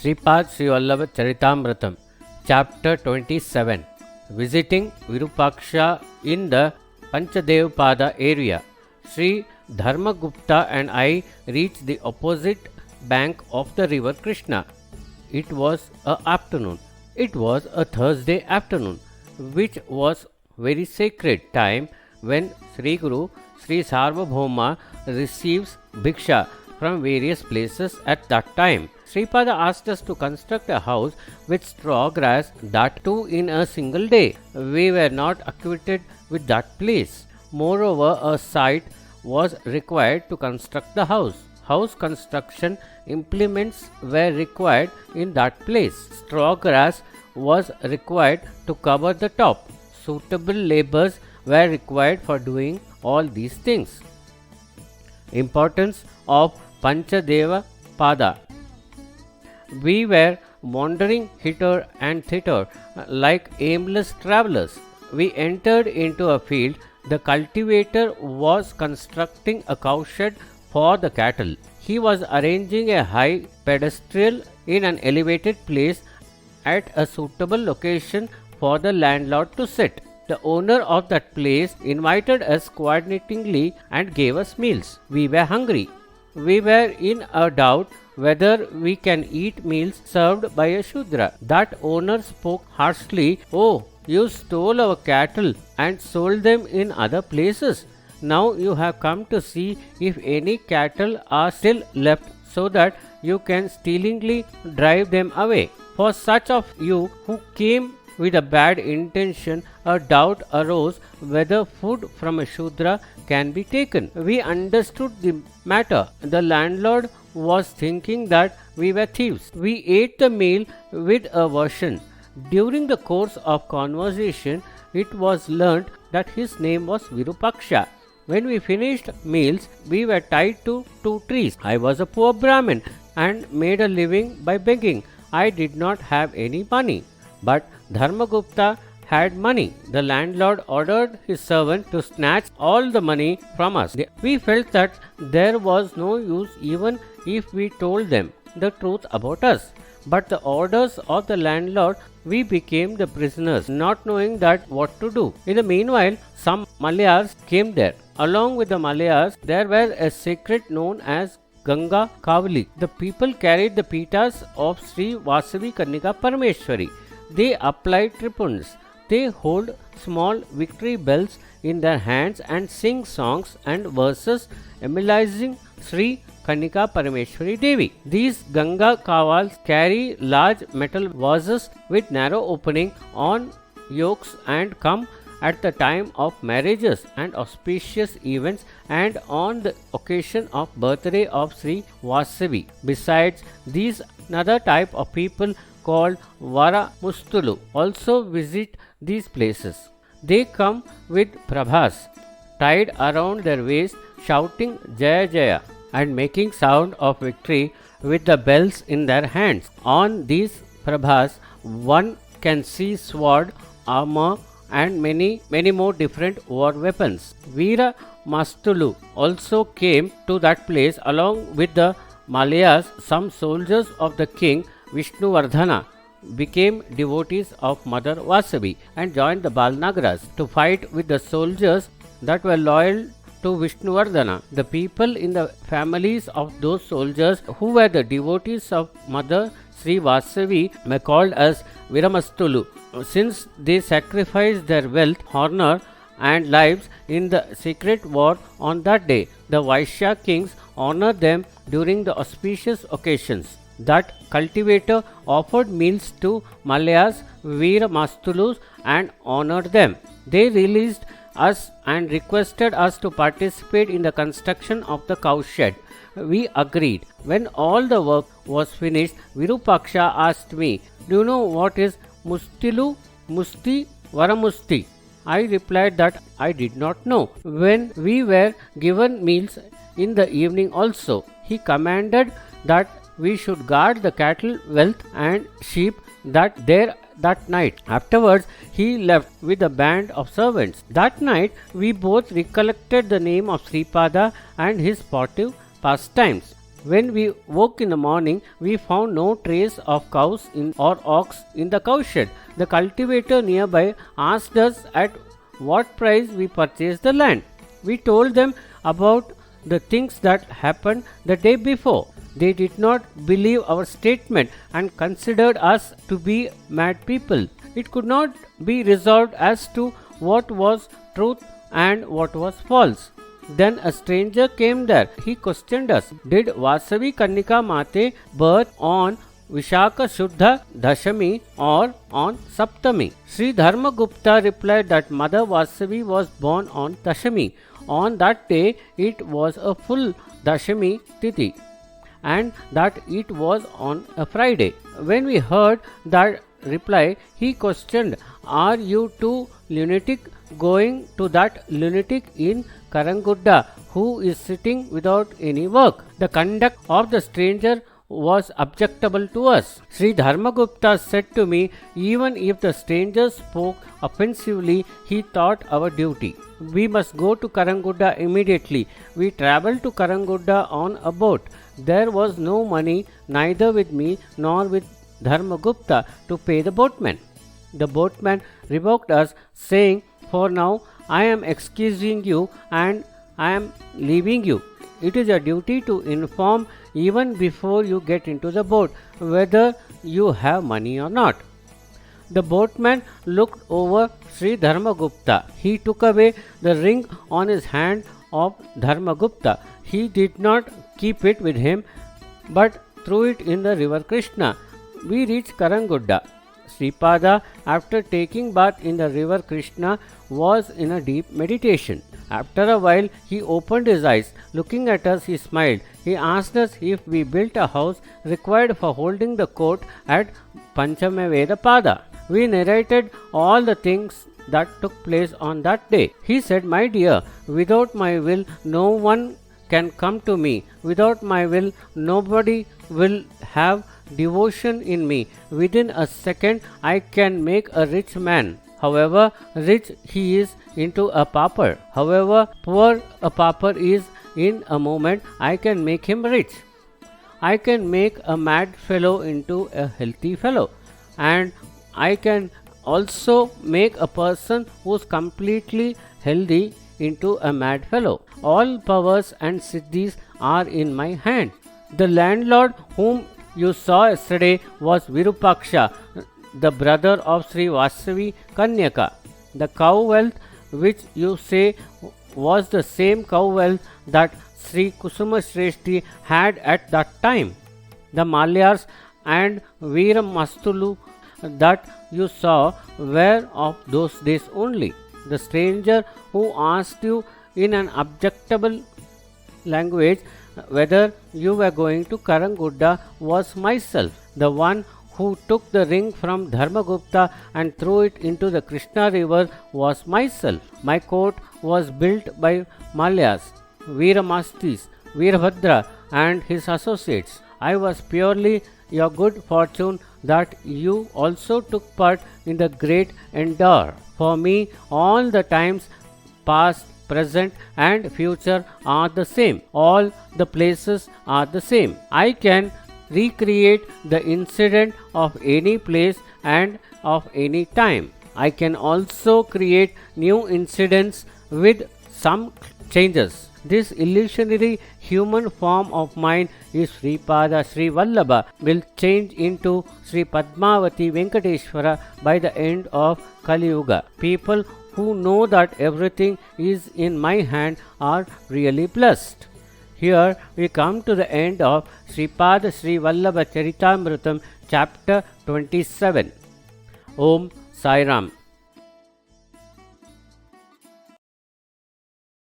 Sripada Srivallabha Charithamrutham, Chapter 27. Visiting Virupaksha in the Panchadevpada area. Sri Dharmagupta and I reached the opposite bank of the river Krishna. It was a afternoon. It was a Thursday afternoon, which was very sacred time when Sri Guru Sri Sarvabhauma receives bhiksha from various places at that time. Sripada asked us to construct a house with straw grass, that too in a single day. We were not acquainted with that place. Moreover, a site was required to construct the house. House construction implements were required in that place. Straw grass was required to cover the top. Suitable labours were required for doing all these things. Importance of Panchadeva Pada. We were wandering hither and thither like aimless travellers. We entered into a field. The cultivator was constructing a cowshed for the cattle. He was arranging a high pedestal in an elevated place at a suitable location for the landlord to sit. The owner of that place invited us coordinatingly and gave us meals. We were hungry. We were in a doubt whether we can eat meals served by a Shudra. That owner spoke harshly. "Oh, you stole our cattle and sold them in other places. Now you have come to see if any cattle are still left so that you can stealingly drive them away. For such of you who came with a bad intention, a doubt arose whether food from a Shudra can be taken." We understood the matter. The landlord was thinking that we were thieves. We ate the meal with aversion. During the course of conversation, it was learnt that his name was Virupaksha. When we finished meals, we were tied to 2 trees. I was a poor Brahmin and made a living by begging. I did not have any money. But Dharmagupta had money. The landlord ordered his servant to snatch all the money from us. We felt that there was no use even if we told them the truth about us. But the orders of the landlord, we became the prisoners, not knowing that what to do. In the meanwhile, some Malayars came there. Along with the Malayars, there were a secret known as Ganga Kavali. The people carried the pitas of Sri Vasavi Kannika Parameshwari. They applied tripuns. They hold small victory bells in their hands and sing songs and verses emulizing Sri Kannika Parameshwari Devi. These Ganga Kavals carry large metal vases with narrow opening on yokes and come at the time of marriages and auspicious events and on the occasion of birthday of Sri Vasavi. Besides these, another type of people called Vara Mustulu also visit these places. They come with prabhas tied around their waist, shouting Jaya Jaya and making sound of victory with the bells in their hands. On these prabhas, one can see sword, armor and many more different war weapons. Veera Mastulu also came to that place along with the Malayas. Some soldiers of the king Vishnuvardhana became devotees of Mother Vasavi and joined the Balnagaras to fight with the soldiers that were loyal to Vishnuvardhana. The people in the families of those soldiers who were the devotees of Mother Sri Vasavi were called as Viramastulu, since they sacrificed their wealth, honor and lives in the secret war on that day. The Vaishya kings honored them during the auspicious occasions. That cultivator offered meals to Malayas, Veera Mastulus and honored them. They released us and requested us to participate in the construction of the cowshed. We agreed. When all the work was finished, Virupaksha asked me, "Do you know what is Mustilu, Musti, Varamusti?" I replied that I did not know. When we were given meals in the evening also, he commanded that we should guard the cattle, wealth and sheep, that there that night. Afterwards, he left with a band of servants. That night, we both recollected the name of Sripada and his sportive pastimes. When we woke in the morning, we found no trace of cows or ox in the cowshed. The cultivator nearby asked us at what price we purchased the land. We told them about the things that happened the day before. They did not believe our statement and considered us to be mad people. It could not be resolved as to what was truth and what was false. Then a stranger came there. He questioned us. Did Vasavi Kannika Mate birth on Vishaka Shuddha Dashami or on Saptami? Sri Dharmagupta replied that Mother Vasavi was born on Dashami. On that day it was a full Dashami Tithi, and that it was on a Friday. When we heard that reply, he questioned, "Are you two lunatic going to that lunatic in Karangudda who is sitting without any work?" The conduct of the stranger was objectable to us. Sri Dharmagupta said to me, even if the stranger spoke offensively, he thought our duty. We must go to Karangudda immediately. We travelled to Karangudda on a boat. There was no money neither with me nor with Dharmagupta to pay the boatman. The boatman revoked us, saying, "For now I am excusing you and I am leaving you. It is your duty to inform even before you get into the boat whether you have money or not." The boatman looked over Sri Dharmagupta. He took away the ring on his hand of Dharmagupta. He did not keep it with him but threw it in the river Krishna. We reached Karangudda. Sripada, after taking bath in the river Krishna, was in a deep meditation. After a while, he opened his eyes. Looking at us, he smiled. He asked us if we built a house required for holding the court at Panchamavedapada. We narrated all the things that took place on that day. He said, "My dear, without my will, no one can come to me. Without my will, nobody will have devotion in me. Within a second, I can make a rich man. However rich he is into a pauper. However poor a pauper is in a moment, I can make him rich. I can make a mad fellow into a healthy fellow. And I can also make a person who is completely healthy into a mad fellow. All powers and siddhis are in my hand." The landlord whom you saw yesterday was Virupaksha, the brother of Sri Vasavi Kanyaka. The cow wealth which you say was the same cow wealth that Sri Kusuma Shreshti had at that time. The Malyars and Veeramastulu that you saw were of those days only. The stranger who asked you in an objectable language whether you were going to Karangudda was myself. The one who took the ring from Dharmagupta and threw it into the Krishna river was myself. My court was built by Malyas, Veeramastis, Veerabhadra and his associates. I was purely your good fortune that you also took part in the great endeavor. For me, all the times past, present and future are the same. All the places are the same. I can recreate the incident of any place and of any time. I can also create new incidents with some changes. This illusionary human form of mine is Sripada Srivallabha will change into Sri Padmavati Venkateshwara by the end of Kali Yuga. People who know that everything is in my hand are really blessed. Here we come to the end of Sripada Srivallabha Charithamrutham chapter 27. Om Sai Ram.